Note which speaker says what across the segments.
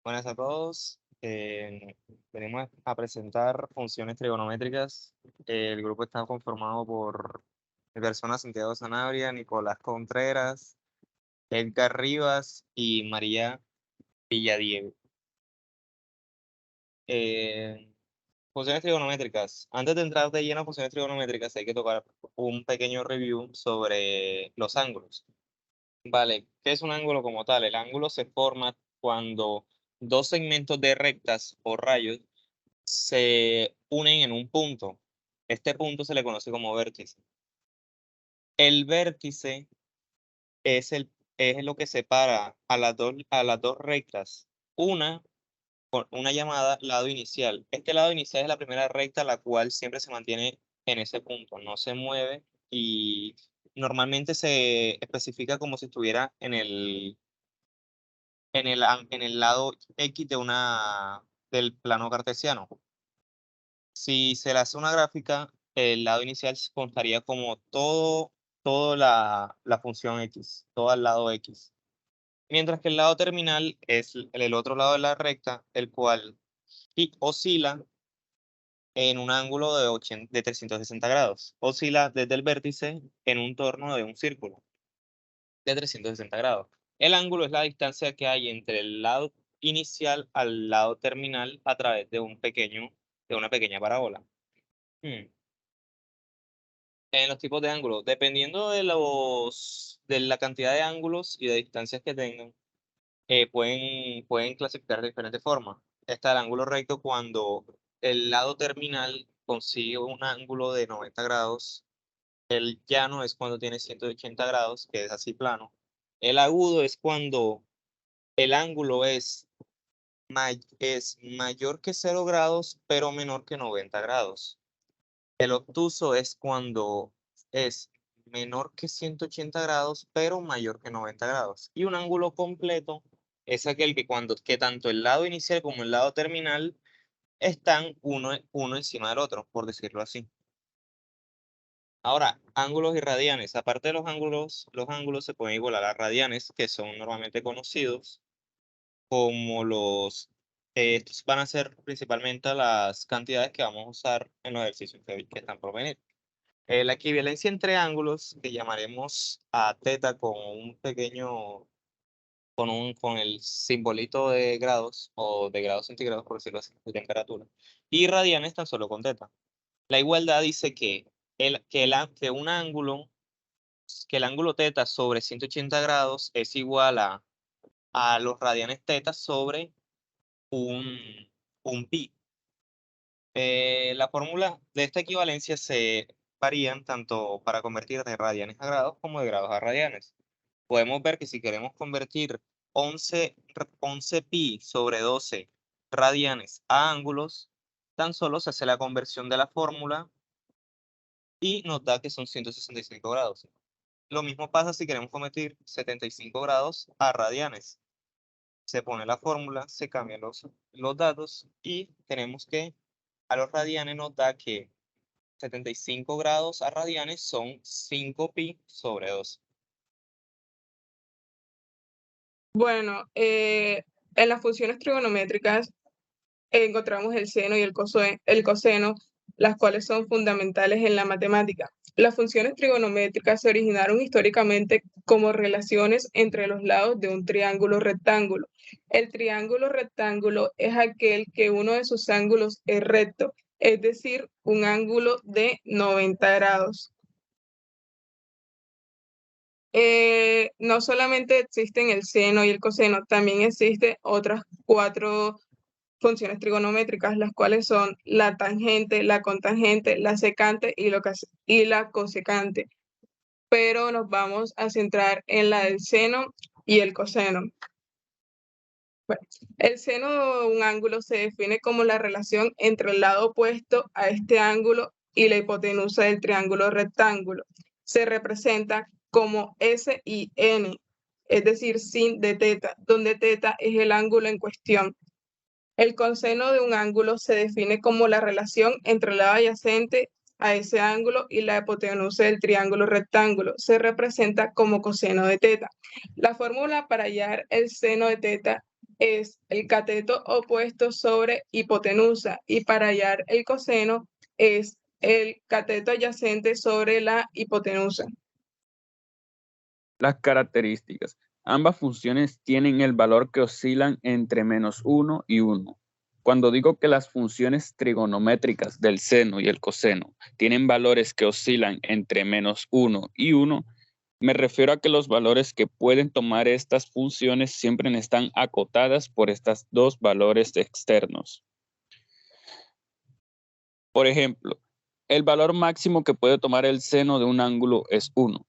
Speaker 1: Buenas a todos. Venimos a presentar funciones trigonométricas. El grupo está conformado por mi persona Santiago Sanabria, Nicolás Contreras, Edgar Rivas y María Villadiego. Funciones trigonométricas. Antes de entrar de lleno a funciones trigonométricas, hay que tocar un pequeño review sobre los ángulos. Vale, ¿qué es un ángulo como tal? El ángulo se forma cuando dos segmentos de rectas o rayos se unen en un punto. Este punto se le conoce como vértice. El vértice es lo que separa a las dos rectas. Una, una llamada lado inicial. Este lado inicial es la primera recta, la cual siempre se mantiene en ese punto, no se mueve y normalmente se especifica como si estuviera en el lado X del plano cartesiano. Si se le hace una gráfica, el lado inicial contaría como todo la función X, todo el lado X. Mientras que el lado terminal es el otro lado de la recta, el cual oscila en un ángulo de 360 grados. Oscila desde el vértice en un torno de un círculo de 360 grados. El ángulo es la distancia que hay entre el lado inicial al lado terminal a través de una pequeña parábola. Hmm. En los tipos de ángulos, dependiendo de la cantidad de ángulos y de distancias que tengan, pueden clasificar de diferentes formas. Está el ángulo recto cuando el lado terminal consigue un ángulo de 90 grados. El llano es cuando tiene 180 grados, que es así plano. El agudo es cuando el ángulo es mayor que 0 grados, pero menor que 90 grados. El obtuso es cuando es menor que 180 grados, pero mayor que 90 grados. Y un ángulo completo es aquel que tanto el lado inicial como el lado terminal están uno encima del otro, por decirlo así. Ahora, ángulos y radianes. Aparte de los ángulos se pueden igualar a radianes, que son normalmente conocidos como estos van a ser principalmente las cantidades que vamos a usar en los ejercicios que están por venir. La equivalencia entre ángulos, que llamaremos a teta con un pequeño, con el simbolito de grados o de grados centígrados, por decirlo así, de temperatura, y radianes tan solo con teta. La igualdad dice que un ángulo, que el ángulo teta sobre 180 grados es igual a los radianes teta sobre un, un pi. La fórmula de esta equivalencia se varían tanto para convertir de radianes a grados como de grados a radianes. Podemos ver que si queremos convertir 11 pi sobre 12 radianes a ángulos, tan solo se hace la conversión de la fórmula y nos da que son 165 grados. Lo mismo pasa si queremos convertir 75 grados a radianes. Se pone la fórmula, se cambian los datos y tenemos que a los radianes nos da que 75 grados a radianes son 5 pi sobre 2.
Speaker 2: Bueno, en las funciones trigonométricas encontramos el seno y el coseno, las cuales son fundamentales en la matemática. Las funciones trigonométricas se originaron históricamente como relaciones entre los lados de un triángulo rectángulo. El triángulo rectángulo es aquel que uno de sus ángulos es recto, es decir, un ángulo de 90 grados. No solamente existen el seno y el coseno, también existen otras 4 funciones trigonométricas, las cuales son la tangente, la cotangente, la secante y la cosecante. Pero nos vamos a centrar en la del seno y el coseno. Bueno, el seno de un ángulo se define como la relación entre el lado opuesto a este ángulo y la hipotenusa del triángulo rectángulo. Se representa como S y N, es decir, sin de teta, donde teta es el ángulo en cuestión. El coseno de un ángulo se define como la relación entre el lado adyacente a ese ángulo y la hipotenusa del triángulo rectángulo. Se representa como coseno de teta. La fórmula para hallar el seno de teta es el cateto opuesto sobre hipotenusa y para hallar el coseno es el cateto adyacente sobre la hipotenusa.
Speaker 3: Las características. Ambas funciones tienen el valor que oscilan entre -1 y 1. Cuando digo que las funciones trigonométricas del seno y el coseno tienen valores que oscilan entre -1 y 1, me refiero a que los valores que pueden tomar estas funciones siempre están acotadas por estos dos valores externos. Por ejemplo, el valor máximo que puede tomar el seno de un ángulo es 1,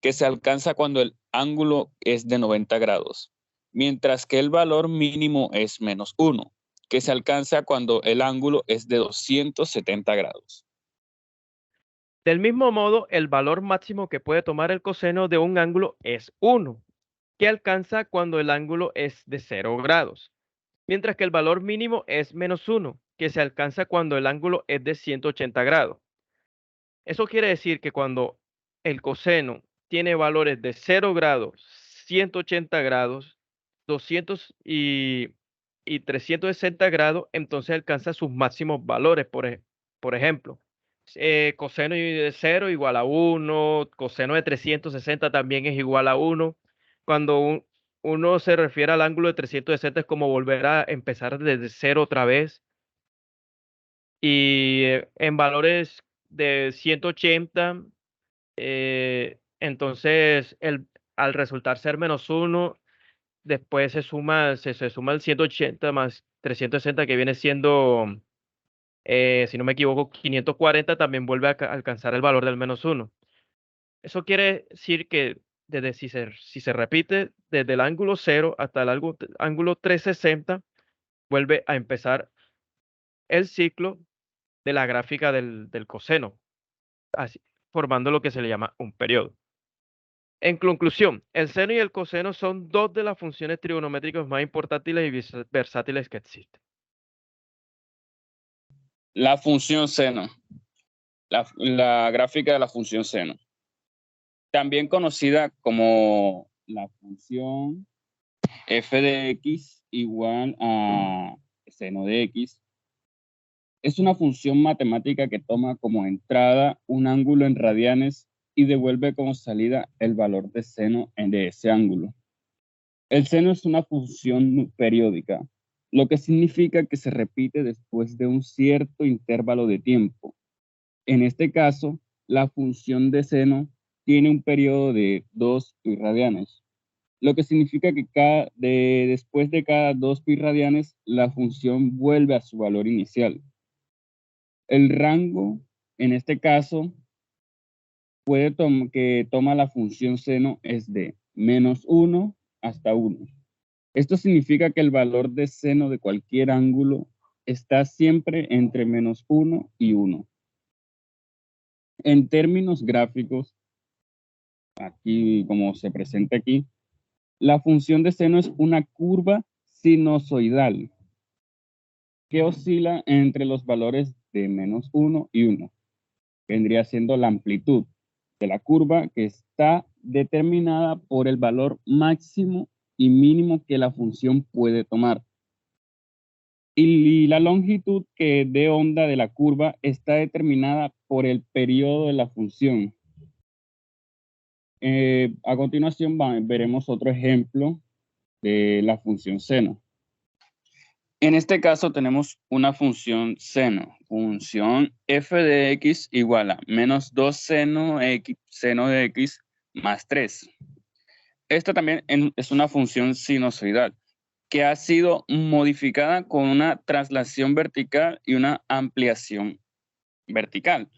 Speaker 3: que se alcanza cuando el ángulo es de 90 grados, mientras que el valor mínimo es -1, que se alcanza cuando el ángulo es de 270 grados.
Speaker 4: Del mismo modo, el valor máximo que puede tomar el coseno de un ángulo es 1, que alcanza cuando el ángulo es de 0 grados, mientras que el valor mínimo es -1, que se alcanza cuando el ángulo es de 180 grados. Eso quiere decir que cuando el coseno tiene valores de 0 grados, 180 grados, 200 y 360 grados, entonces alcanza sus máximos valores. Por ejemplo, coseno de 0 igual a 1, coseno de 360 también es igual a 1. Cuando uno se refiere al ángulo de 360 es como volver a empezar desde 0 otra vez. Y en valores de 180, entonces al resultar ser -1, después se suma el 180 más 360 que viene siendo, si no me equivoco, 540, también vuelve a alcanzar el valor del -1. Eso quiere decir que si se repite desde el ángulo 0 hasta el ángulo 360, vuelve a empezar el ciclo de la gráfica del coseno, así, formando lo que se le llama un periodo. En conclusión, el seno y el coseno son dos de las funciones trigonométricas más importantes y versátiles que existen.
Speaker 3: La función seno. La gráfica de la función seno. También conocida como la función f de x igual a seno de x. Es una función matemática que toma como entrada un ángulo en radianes y devuelve como salida el valor de seno de ese ángulo. El seno es una función periódica, lo que significa que se repite después de un cierto intervalo de tiempo. En este caso, la función de seno tiene un periodo de 2 pi radianes, lo que significa que después de cada 2 pi radianes, la función vuelve a su valor inicial. El rango, en este caso, que toma la función seno es de -1 hasta 1. Esto significa que el valor de seno de cualquier ángulo está siempre entre -1 y 1. En términos gráficos, aquí como se presenta aquí, la función de seno es una curva sinusoidal que oscila entre los valores de -1 y 1. Vendría siendo la amplitud de la curva que está determinada por el valor máximo y mínimo que la función puede tomar. Y la longitud de onda de la curva está determinada por el periodo de la función. A continuación veremos otro ejemplo de la función seno. En este caso tenemos una función seno, función f de x igual a -2 seno de x más 3. Esta también es una función sinusoidal que ha sido modificada con una traslación vertical y una ampliación vertical.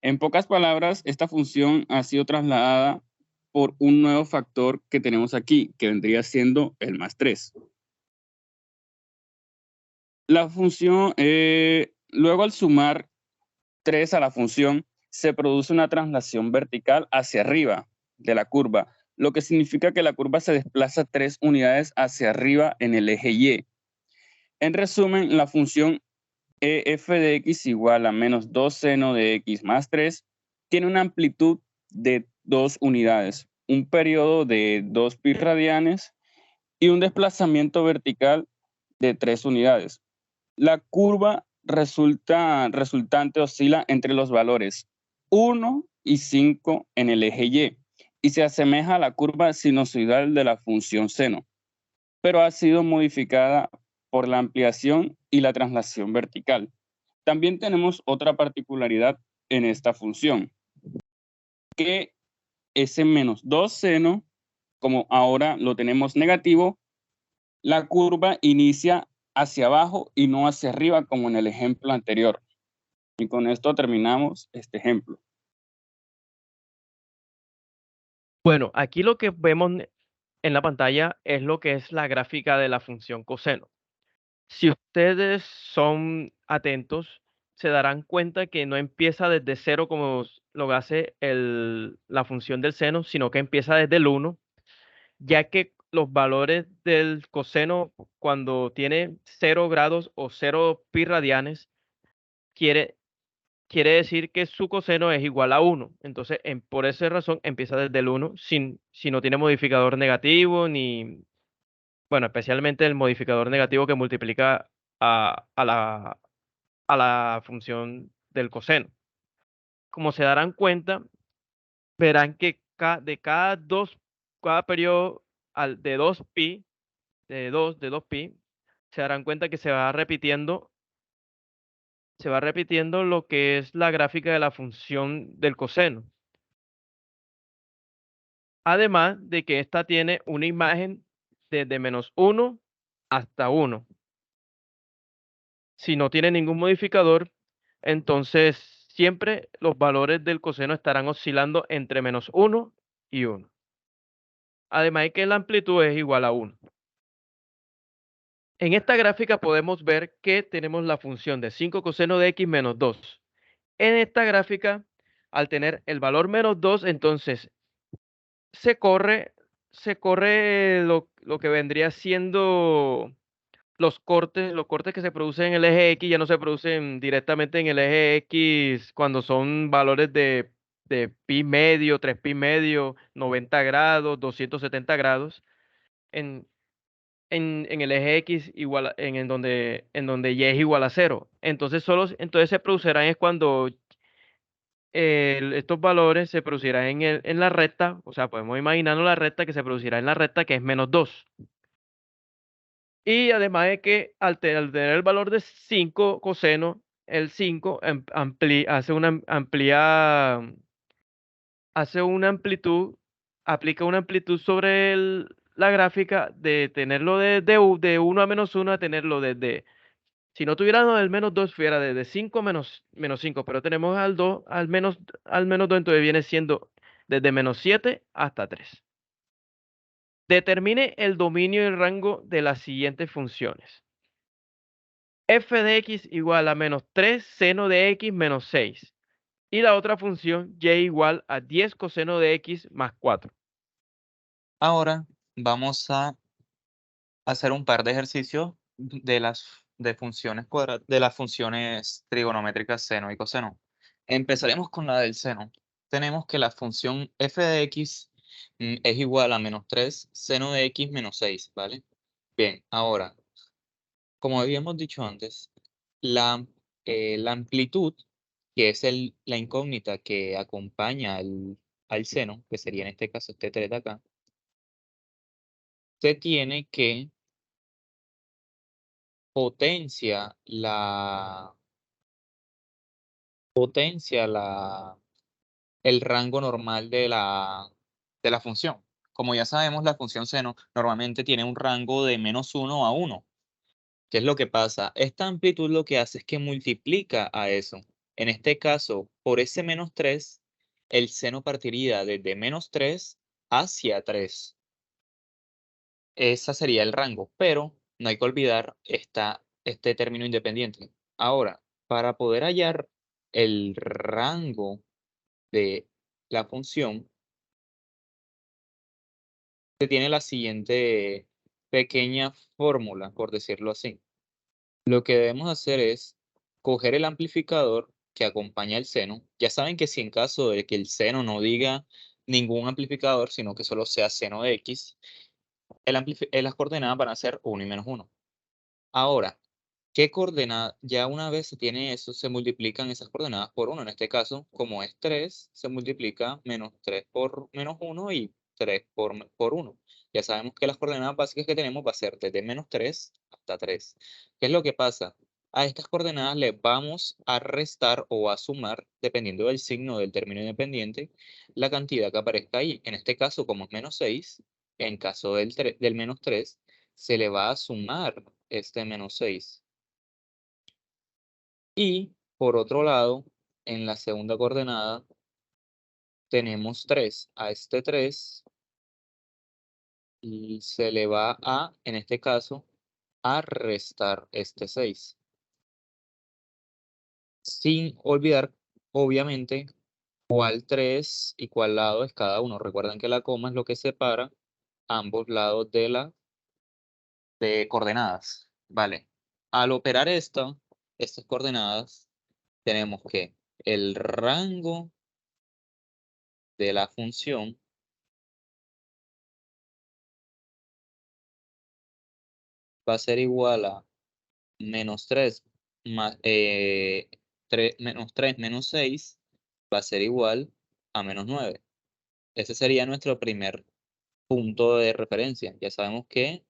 Speaker 3: En pocas palabras, esta función ha sido trasladada por un nuevo factor que tenemos aquí, que vendría siendo el +3. La función, luego al sumar 3 a la función, se produce una traslación vertical hacia arriba de la curva, lo que significa que la curva se desplaza 3 unidades hacia arriba en el eje Y. En resumen, la función f de x igual a -2 seno de x más 3 tiene una amplitud de 2 unidades, un periodo de 2 pi radianes y un desplazamiento vertical de 3 unidades. La curva resultante oscila entre los valores 1 y 5 en el eje y se asemeja a la curva sinusoidal de la función seno, pero ha sido modificada por la ampliación y la traslación vertical. También tenemos otra particularidad en esta función, que ese menos 2 seno, como ahora lo tenemos negativo, la curva inicia hacia abajo y no hacia arriba como en el ejemplo anterior. Y con esto terminamos este ejemplo.
Speaker 4: Bueno, aquí lo que vemos en la pantalla es lo que es la gráfica de la función coseno. Si ustedes son atentos, se darán cuenta que no empieza desde 0 como lo hace la función del seno, sino que empieza desde el 1, ya que los valores del coseno cuando tiene 0 grados o 0 pi radianes, quiere decir que su coseno es igual a 1. Entonces, por esa razón, empieza desde el 1 si no tiene modificador negativo ni, bueno, especialmente el modificador negativo que multiplica a la función del coseno. Como se darán cuenta, verán que de cada periodo de 2pi, de 2pi, se darán cuenta que se va repitiendo lo que es la gráfica de la función del coseno. Además de que esta tiene una imagen desde -1 hasta 1. Si no tiene ningún modificador, entonces siempre los valores del coseno estarán oscilando entre -1 y 1. Además de que la amplitud es igual a 1. En esta gráfica podemos ver que tenemos la función de 5 coseno de x menos 2. En esta gráfica, al tener el valor -2, entonces se corre lo que vendría siendo los cortes que se producen en el eje X ya no se producen directamente en el eje X cuando son valores de pi medio, 3 pi medio, 90 grados, 270 grados. En el eje X igual, en donde y es igual a 0. Entonces se producirán es cuando estos valores se producirán en la recta, o sea, podemos imaginarnos la recta que se producirá en la recta que es -2. Y además de que al tener el valor de 5 coseno, el 5 aplica una amplitud sobre la gráfica de tenerlo de 1 a -1 a tenerlo desde, si no tuviéramos el -2 fuera desde 5 menos 5, pero tenemos al 2, al menos 2, entonces viene siendo desde -7 hasta 3. Determine el dominio y el rango de las siguientes funciones. F de x igual a -3 seno de x menos 6. Y la otra función y igual a 10 coseno de x más 4.
Speaker 1: Ahora vamos a hacer un par de ejercicios de las funciones trigonométricas seno y coseno. Empezaremos con la del seno. Tenemos que la función f de x es igual a -3 seno de x menos 6, ¿vale? Bien, ahora, como habíamos dicho antes, la amplitud, que es la incógnita que acompaña al seno, que sería en este caso este 3 de acá, se tiene que potencia el rango normal de la función. Como ya sabemos, la función seno normalmente tiene un rango de -1 a 1. ¿Qué es lo que pasa? Esta amplitud lo que hace es que multiplica a eso. En este caso, por ese -3, el seno partiría desde -3 hacia 3. Ese sería el rango, pero no hay que olvidar este término independiente. Ahora, para poder hallar el rango de la función, se tiene la siguiente pequeña fórmula, por decirlo así. Lo que debemos hacer es coger el amplificador que acompaña el seno. Ya saben que si en caso de que el seno no diga ningún amplificador, sino que solo sea seno de x, las coordenadas van a ser 1 y menos 1. Ahora, ¿qué coordenada? Ya una vez se tiene eso, se multiplican esas coordenadas por 1. En este caso, como es 3, se multiplica menos 3 por menos 1 y 3 por 1. Ya sabemos que las coordenadas básicas que tenemos va a ser desde menos 3 hasta 3. ¿Qué es lo que pasa? A estas coordenadas le vamos a restar o a sumar, dependiendo del signo del término independiente, la cantidad que aparezca ahí. En este caso, como es menos 6, en caso del menos 3, se le va a sumar este menos 6. Y por otro lado, en la segunda coordenada, tenemos 3. A este 3 y se le va a, en este caso, a restar este 6. Sin olvidar, obviamente, cuál 3 y cuál lado es cada uno. Recuerden que la coma es lo que separa ambos lados de coordenadas. Vale. Al operar estas coordenadas, tenemos que el rango de la función va a ser igual a menos 3 más, menos 3 menos 6 va a ser igual a menos 9. Ese sería nuestro primer punto de referencia. Ya sabemos que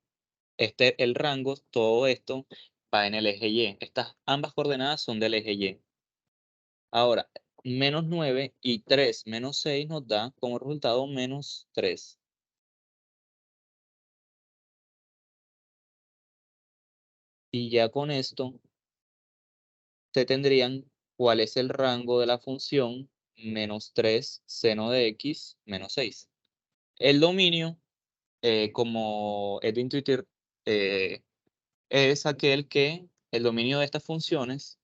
Speaker 1: el rango, todo esto, va en el eje Y. Ambas coordenadas son del eje Y. Ahora, menos 9 y 3 menos 6 nos da como resultado menos 3. Y ya con esto, se tendrían cuál es el rango de la función menos 3 seno de x menos 6. El dominio, como es de intuitir, es aquel que el dominio de estas funciones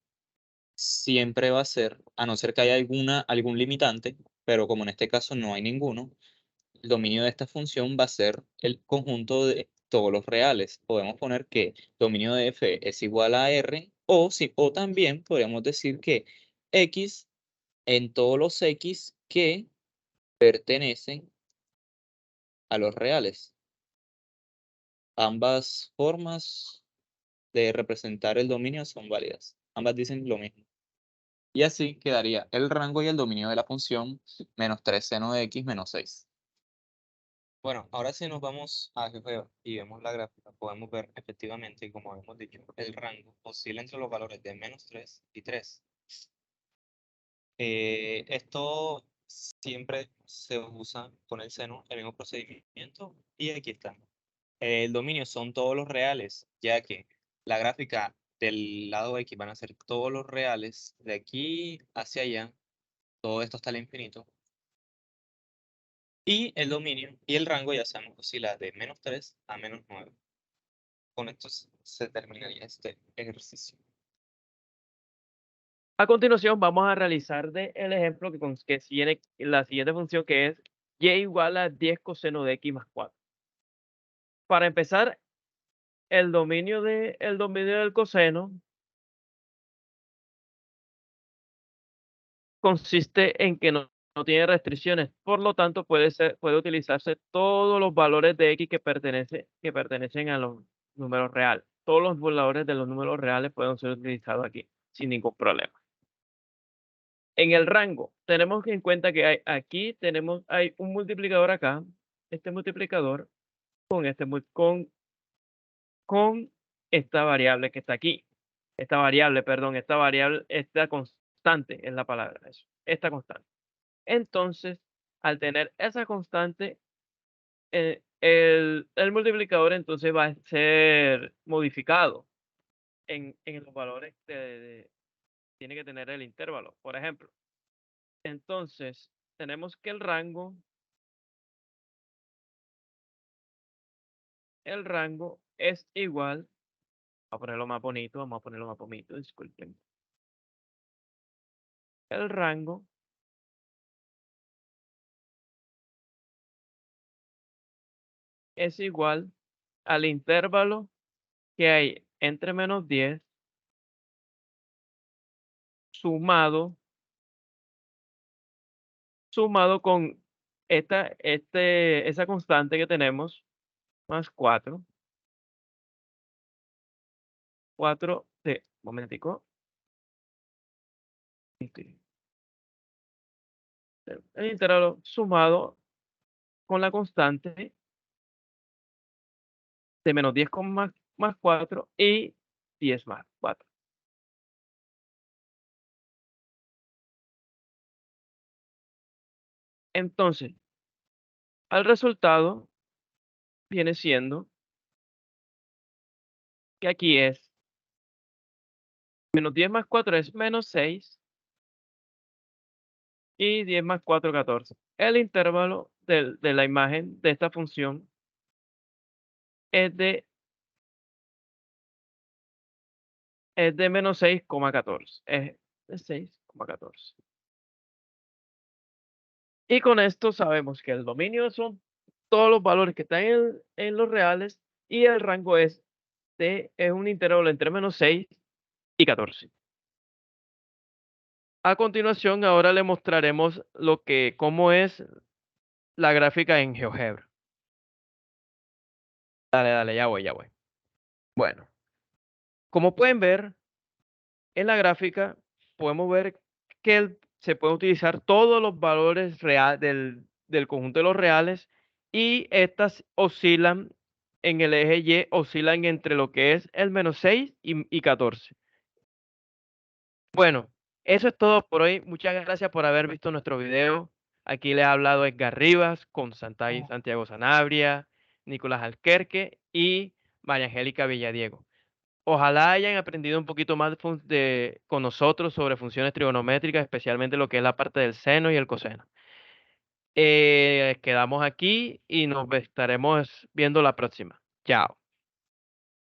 Speaker 1: siempre va a ser, a no ser que haya algún limitante, pero como en este caso no hay ninguno, el dominio de esta función va a ser el conjunto de todos los reales. Podemos poner que dominio de f es igual a r, o también podríamos decir que x en todos los x que pertenecen a los reales. Ambas formas de representar el dominio son válidas. Ambas dicen lo mismo. Y así quedaría el rango y el dominio de la función menos 3 seno de x menos 6. Bueno, ahora si nos vamos a GFO y vemos la gráfica, podemos ver efectivamente, como hemos dicho, el rango oscila entre los valores de menos 3 y 3. Esto siempre se usa con el seno, el mismo procedimiento, y aquí está. El dominio son todos los reales, ya que la gráfica del lado X van a ser todos los reales, de aquí hacia allá, todo esto hasta el infinito. Y el dominio y el rango ya sabemos que oscila de menos 3 a menos 9. Con esto se terminaría este ejercicio.
Speaker 4: A continuación vamos a realizar el ejemplo que tiene la siguiente función, que es y igual a 10 coseno de x más 4. Para empezar, el dominio del coseno consiste en que no tiene restricciones, por lo tanto puede utilizarse todos los valores de x que pertenecen a los números reales. Todos los valores de los números reales pueden ser utilizados aquí sin ningún problema. En el rango, tenemos en cuenta que hay un multiplicador acá, este multiplicador con esta variable que está aquí. Esta constante es la palabra, eso, esta constante. Entonces, al tener esa constante, el multiplicador entonces va a ser modificado en los valores tiene que tener el intervalo, por ejemplo. Entonces, tenemos que el rango es igual, vamos a ponerlo más bonito, disculpen. El rango es igual al intervalo que hay entre menos 10 sumado con esa constante que tenemos más 4. 4t, momentico. El intervalo sumado con la constante de menos 10 más 4 y 10 más 4. Entonces, el resultado viene siendo que aquí es menos 10 más 4 es menos 6 y 10 más 4, 14. El intervalo de la imagen de esta función es de menos 6,14. Es de 6,14. Y con esto sabemos que el dominio son todos los valores que están en los reales y el rango es un intervalo entre menos 6 y 14. A continuación, ahora le mostraremos cómo es la gráfica en GeoGebra. Dale, ya voy. Bueno, como pueden ver, en la gráfica podemos ver que se pueden utilizar todos los valores del conjunto de los reales y estas oscilan en el eje Y, oscilan entre lo que es el menos 6 y 14. Bueno, eso es todo por hoy. Muchas gracias por haber visto nuestro video. Aquí les ha hablado Edgar Rivas con Santiago Sanabria, Nicolás Alquerque y María Angélica Villadiego. Ojalá hayan aprendido un poquito más con nosotros sobre funciones trigonométricas, especialmente lo que es la parte del seno y el coseno. Quedamos aquí y nos estaremos viendo la próxima. Chao.